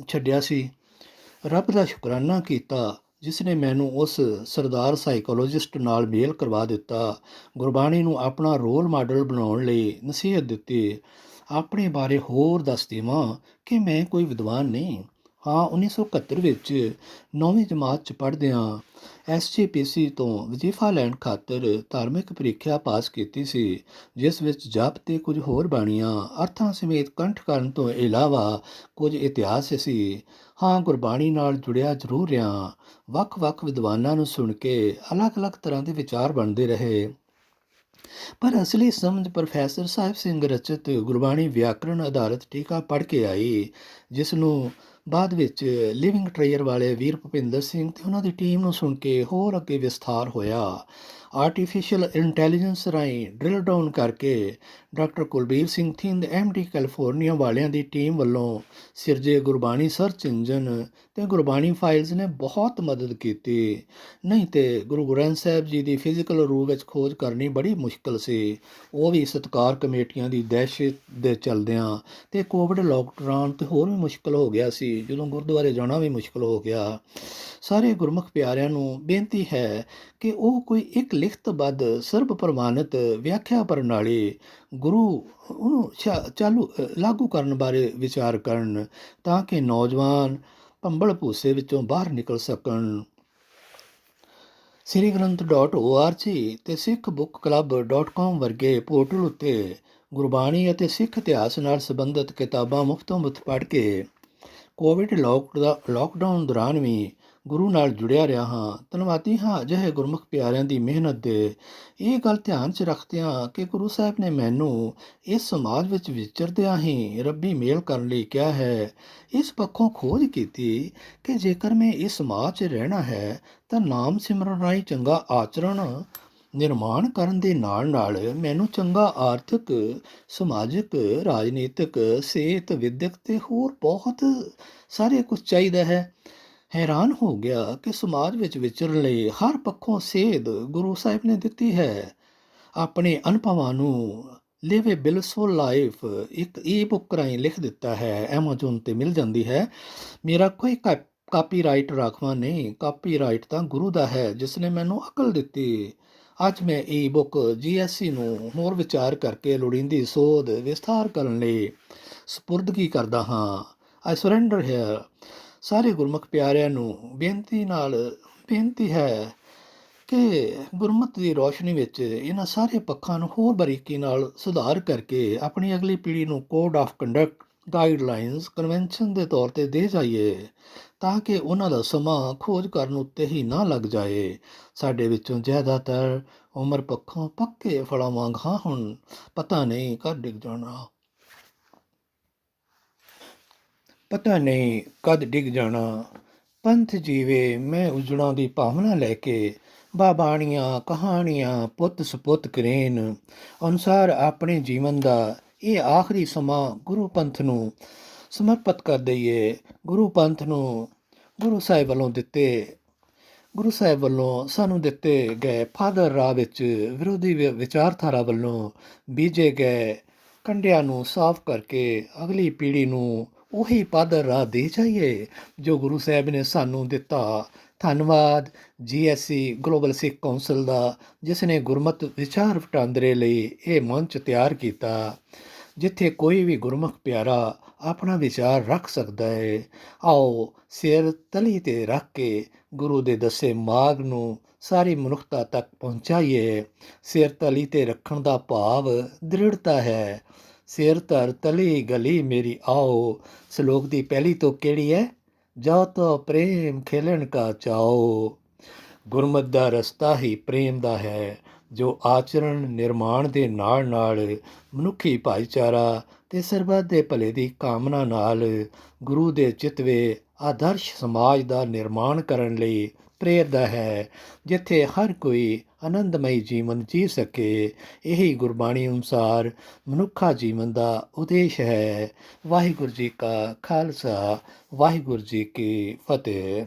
ਛੱਡਿਆ ਸੀ। ਰੱਬ ਦਾ ਸ਼ੁਕਰਾਨਾ ਕੀਤਾ ਜਿਸ ਨੇ ਮੈਨੂੰ ਉਸ ਸਰਦਾਰ ਸਾਈਕੋਲੋਜਿਸਟ ਨਾਲ ਮੇਲ ਕਰਵਾ ਦਿੱਤਾ। ਗੁਰਬਾਣੀ ਨੂੰ ਆਪਣਾ ਰੋਲ ਮਾਡਲ ਬਣਾਉਣ ਲਈ ਨਸੀਹਤ ਦਿੱਤੀ। ਆਪਣੇ ਬਾਰੇ ਹੋਰ ਦੱਸ ਦੇਵਾਂ ਕਿ ਮੈਂ ਕੋਈ ਵਿਦਵਾਨ ਨਹੀਂ ਹਾਂ। 1971 ਵਿੱਚ 9ਵੀਂ ਜਮਾਤ 'ਚ ਪੜ੍ਹਦਿਆਂ SGPC ਤੋਂ ਵਜ਼ੀਫਾ ਲੈਣ ਖਾਤਰ ਧਾਰਮਿਕ ਪ੍ਰੀਖਿਆ ਪਾਸ ਕੀਤੀ ਸੀ, ਜਿਸ ਵਿੱਚ ਜਪ ਤੇ ਕੁਝ ਹੋਰ ਬਾਣੀਆਂ ਅਰਥਾਂ ਸਮੇਤ ਕੰਠ ਕਰਨ ਤੋਂ ਇਲਾਵਾ ਕੁਝ ਇਤਿਹਾਸ ਸੀ। ਹਾਂ, ਗੁਰਬਾਣੀ ਨਾਲ ਜੁੜਿਆ ਜ਼ਰੂਰ ਰਿਹਾ। ਵੱਖ-ਵੱਖ ਵਿਦਵਾਨਾਂ ਨੂੰ ਸੁਣ ਕੇ ਅਲੱਗ-ਅਲੱਗ ਤਰ੍ਹਾਂ ਦੇ ਵਿਚਾਰ ਬਣਦੇ ਰਹੇ, ਪਰ ਅਸਲੀ ਸਮਝ ਪ੍ਰੋਫੈਸਰ ਸਾਹਿਬ ਸਿੰਘ ਰਚਿਤ ਗੁਰਬਾਣੀ ਵਿਆਕਰਣ ਆਧਾਰਿਤ ਟੀਕਾ ਪੜ੍ਹ ਕੇ ਆਈ, ਜਿਸ ਨੂੰ ਬਾਅਦ ਵਿੱਚ ਲਿਵਿੰਗ ਟ੍ਰੇਅਰ ਵਾਲੇ ਵੀਰ ਭੁਪਿੰਦਰ ਸਿੰਘ ਤੇ ਉਹਨਾਂ ਦੀ ਟੀਮ ਨੂੰ ਸੁਣ ਕੇ ਹੋਰ ਅੱਗੇ ਵਿਸਥਾਰ ਹੋਇਆ। ਆਰਟੀਫਿਸ਼ੀਅਲ ਇੰਟੈਲੀਜੈਂਸ ਰਾਹੀਂ ਡਰਿਲ ਡਾਊਨ ਕਰਕੇ doctor Kulbir Singh Thind MD California ਵਾਲਿਆਂ ਦੀ ਟੀਮ ਵੱਲੋਂ ਸਿਰਜੇ ਗੁਰਬਾਣੀ ਸਰਚ ਇੰਜਨ ਤੇ ਗੁਰਬਾਣੀ ਫਾਈਲਸ ਨੇ ਬਹੁਤ ਮਦਦ ਕੀਤੀ। ਨਹੀਂ ਤੇ ਗੁਰੂ ਗ੍ਰੰਥ ਸਾਹਿਬ ਜੀ ਦੀ ਫਿਜ਼ੀਕਲ ਰੂਪ ਵਿੱਚ ਖੋਜ ਕਰਨੀ ਬੜੀ ਮੁਸ਼ਕਿਲ ਸੀ, ਉਹ ਵੀ ਸਤਿਕਾਰ ਕਮੇਟੀਆਂ ਦੀ ਦਹਿਸ਼ਤ ਦੇ ਚਲਦਿਆਂ, ਤੇ ਕੋਵਿਡ ਲੋਕਡਾਊਨ ਤੇ ਹੋਰ ਵੀ ਮੁਸ਼ਕਿਲ ਹੋ ਗਿਆ ਸੀ, ਜਦੋਂ ਗੁਰਦੁਆਰੇ ਜਾਣਾ ਵੀ ਮੁਸ਼ਕਿਲ ਹੋ ਗਿਆ। ਸਾਰੇ ਗੁਰਮੁਖ ਪਿਆਰਿਆਂ ਨੂੰ ਬੇਨਤੀ ਹੈ ਕਿ ਉਹ ਕੋਈ ਇੱਕ ਲਿਖਤਬੱਧ ਸਰਬ ਪ੍ਰਮਾਣਿਤ ਵਿਆਖਿਆ ਪ੍ਰਣਾਲੀ ਗੁਰੂ ਉਹਨੂੰ ਲਾਗੂ ਕਰਨ ਬਾਰੇ ਵਿਚਾਰ ਕਰਨ, ਤਾਂ ਕਿ ਨੌਜਵਾਨ ਭੰਬਲ ਭੂਸੇ ਵਿੱਚੋਂ ਬਾਹਰ ਨਿਕਲ ਸਕਣ। srigrantha.org ਤੇ sikhbookclub.com ਵਰਗੇ ਪੋਰਟਲ ਉੱਤੇ ਗੁਰਬਾਣੀ ਅਤੇ ਸਿੱਖ ਇਤਿਹਾਸ ਨਾਲ ਸੰਬੰਧਿਤ ਕਿਤਾਬਾਂ ਮੁਫਤੋਂ ਮੁਫਤ ਪੜ੍ਹ ਕੇ ਕੋਵਿਡ ਲੋਕਡਾਊਨ ਦੌਰਾਨ ਵੀ ਗੁਰੂ ਨਾਲ ਜੁੜਿਆ ਰਿਹਾ ਹਾਂ। ਧੰਨਵਾਦੀ ਹਾਂ ਅਜਿਹੇ ਗੁਰਮੁਖ ਪਿਆਰਿਆਂ ਦੀ ਮਿਹਨਤ ਦੇ। ਇਹ ਗੱਲ ਧਿਆਨ 'ਚ ਰੱਖਦਿਆਂ ਕਿ ਗੁਰੂ ਸਾਹਿਬ ਨੇ ਮੈਨੂੰ ਇਸ ਸਮਾਜ ਵਿੱਚ ਵਿਚਰਦਿਆਂ ਹੀ ਰੱਬੀ ਮੇਲ ਕਰਨ ਲਈ ਕਿਹਾ ਹੈ, ਇਸ ਪੱਖੋਂ ਖੋਜ ਕੀਤੀ ਕਿ ਜੇਕਰ ਮੈਂ ਇਸ ਸਮਾਜ 'ਚ ਰਹਿਣਾ ਹੈ ਤਾਂ ਨਾਮ ਸਿਮਰਨ ਰਾਹੀਂ ਚੰਗਾ ਆਚਰਣ ਨਿਰਮਾਣ ਕਰਨ ਦੇ ਨਾਲ ਮੈਨੂੰ ਚੰਗਾ ਆਰਥਿਕ, ਸਮਾਜਿਕ, ਰਾਜਨੀਤਿਕ, ਸਿਹਤ, ਵਿਦਿਅਕ ਤੇ ਹੋਰ ਬਹੁਤ ਸਾਰੇ ਕੁਝ ਚਾਹੀਦਾ ਹੈ। ਹੈਰਾਨ ਹੋ ਗਿਆ ਕਿ ਸਮਾਜ ਵਿੱਚ ਵਿਚਰਨ ਲਈ ਹਰ ਪੱਖੋਂ ਸੇਧ ਗੁਰੂ ਸਾਹਿਬ ਨੇ ਦਿੱਤੀ ਹੈ। ਆਪਣੇ ਅਨੁਭਵਾਂ ਨੂੰ ਲਿਵ ਏ ਬਿਲਸਫੁਲ ਲਾਈਫ ਇੱਕ ਈ-ਬੁੱਕ ਰਾਹੀਂ ਲਿਖ ਦਿੱਤਾ ਹੈ, ਐਮਾਜ਼ੋਨ 'ਤੇ ਮਿਲ ਜਾਂਦੀ ਹੈ। ਮੇਰਾ ਕੋਈ ਕਾਪੀਰਾਈਟ ਰਾਖਵਾਂ ਨਹੀਂ, ਕਾਪੀਰਾਈਟ ਤਾਂ ਗੁਰੂ ਦਾ ਹੈ ਜਿਸ ਨੇ ਮੈਨੂੰ ਅਕਲ ਦਿੱਤੀ। ਅੱਜ ਮੈਂ ਈ-ਬੁੱਕ GSC ਨੂੰ ਹੋਰ ਵਿਚਾਰ ਕਰਕੇ ਲੋੜੀਂਦੀ ਸੋਧ ਵਿਸਥਾਰ ਕਰਨ ਲਈ ਸਪੁਰਦਗੀ ਕਰਦਾ ਹਾਂ। ਆਈ ਸਰੈਂਡਰ ਹੇਅਰ। ਸਾਰੇ ਗੁਰਮੁਖ ਪਿਆਰਿਆਂ ਨੂੰ ਬੇਨਤੀ ਹੈ ਕਿ ਗੁਰਮਤਿ ਦੀ ਰੋਸ਼ਨੀ ਵਿੱਚ ਇਹਨਾਂ ਸਾਰੇ ਪੱਖਾਂ ਨੂੰ ਹੋਰ ਬਾਰੀਕੀ ਨਾਲ ਸੁਧਾਰ ਕਰਕੇ ਆਪਣੀ ਅਗਲੀ ਪੀੜ੍ਹੀ ਨੂੰ code of conduct, guidelines, convention ਦੇ ਤੌਰ 'ਤੇ ਦੇ ਜਾਈਏ, ਤਾਂ ਕਿ ਉਹਨਾਂ ਦਾ ਸਮਾਂ ਖੋਜ ਕਰਨ ਉੱਤੇ ਹੀ ਨਾ ਲੱਗ ਜਾਏ। ਸਾਡੇ ਵਿੱਚੋਂ ਜ਼ਿਆਦਾਤਰ ਉਮਰ ਪੱਖੋਂ ਪੱਕੇ ਫਲਾਂ ਵਾਂਗ ਹਾਂ ਹੁਣ ਪਤਾ ਨਹੀਂ ਕਦ ਡਿੱਗ ਜਾਣਾ। ਪਤਾ ਨਹੀਂ ਕਦ ਡਿੱਗ ਜਾਣਾ। ਪੰਥ ਜੀਵੇ ਮੈਂ ਉਜੜਾਂ ਦੀ ਭਾਵਨਾ ਲੈ ਕੇ, ਬਾਬਾਣੀਆਂ ਕਹਾਣੀਆਂ ਪੁੱਤ ਸਪੁੱਤ ਕਰੇਨ ਅਨੁਸਾਰ ਆਪਣੇ ਜੀਵਨ ਦਾ ਇਹ ਆਖਰੀ ਸਮਾਂ ਗੁਰੂ ਪੰਥ ਨੂੰ ਸਮਰਪਿਤ ਕਰ ਦਈਏ। ਗੁਰੂ ਪੰਥ ਨੂੰ ਗੁਰੂ ਸਾਹਿਬ ਵੱਲੋਂ ਸਾਨੂੰ ਦਿੱਤੇ ਗਏ ਫਾਦਰ ਰਾਹ ਵਿੱਚ ਵਿਰੋਧੀ ਵਿਚਾਰਧਾਰਾ ਵੱਲੋਂ ਬੀਜੇ ਗਏ ਕੰਡਿਆਂ ਨੂੰ ਸਾਫ਼ ਕਰਕੇ ਅਗਲੀ ਪੀੜ੍ਹੀ ਨੂੰ ਉਹੀ ਪਾਦਰ ਰਾਹ ਦੇ ਜਾਈਏ ਜੋ ਗੁਰੂ ਸਾਹਿਬ ਨੇ ਸਾਨੂੰ ਦਿੱਤਾ। ਧੰਨਵਾਦ GSC ਗਲੋਬਲ ਸਿੱਖ ਕੌਂਸਲ ਦਾ, ਜਿਸ ਨੇ ਗੁਰਮਤ ਵਿਚਾਰ ਵਟਾਂਦਰੇ ਲਈ ਇਹ ਮੰਚ ਤਿਆਰ ਕੀਤਾ, ਜਿੱਥੇ ਕੋਈ ਵੀ ਗੁਰਮੁਖ ਪਿਆਰਾ ਆਪਣਾ ਵਿਚਾਰ ਰੱਖ ਸਕਦਾ ਹੈ। ਆਓ ਸਿਰ ਤਲੀ 'ਤੇ ਰੱਖ ਕੇ ਗੁਰੂ ਦੇ ਦੱਸੇ ਮਾਰਗ ਨੂੰ ਸਾਰੀ ਮਨੁੱਖਤਾ ਤੱਕ ਪਹੁੰਚਾਈਏ। ਸਿਰ ਤਲੀ 'ਤੇ ਰੱਖਣ ਦਾ ਭਾਵ ਦ੍ਰਿੜਤਾ ਹੈ। ਸਿਰ ਧਰ ਤਲੀ ਗਲੀ ਮੇਰੀ ਆਓ, ਸਲੋਕ ਦੀ ਪਹਿਲੀ ਤੋਂ ਕਿਹੜੀ ਹੈ? ਜਾਓ ਤੋ ਪ੍ਰੇਮ ਖੇਲਣ ਕਾ ਚਾਓ। ਗੁਰਮਤ ਦਾ ਰਸਤਾ ਹੀ ਪ੍ਰੇਮ ਦਾ ਹੈ, ਜੋ ਆਚਰਣ ਨਿਰਮਾਣ ਦੇ ਨਾਲ ਨਾਲ ਮਨੁੱਖੀ ਭਾਈਚਾਰਾ ਅਤੇ ਸਰਬੱਤ ਦੇ ਭਲੇ ਦੀ ਕਾਮਨਾ ਨਾਲ ਗੁਰੂ ਦੇ ਚਿਤਵੇ ਆਦਰਸ਼ ਸਮਾਜ ਦਾ ਨਿਰਮਾਣ ਕਰਨ ਲਈ ਪ੍ਰੇਰਦਾ ਹੈ, ਜਿੱਥੇ ਹਰ ਕੋਈ ਆਨੰਦਮਈ ਜੀਵਨ ਜੀ ਸਕੇ। ਇਹੀ ਗੁਰਬਾਣੀ ਅਨੁਸਾਰ ਮਨੁੱਖਾ ਜੀਵਨ ਦਾ ਉਦੇਸ਼ ਹੈ। ਵਾਹਿਗੁਰੂ ਜੀ ਕਾ ਖਾਲਸਾ, ਵਾਹਿਗੁਰੂ ਜੀ ਕੀ ਫਤਿਹ।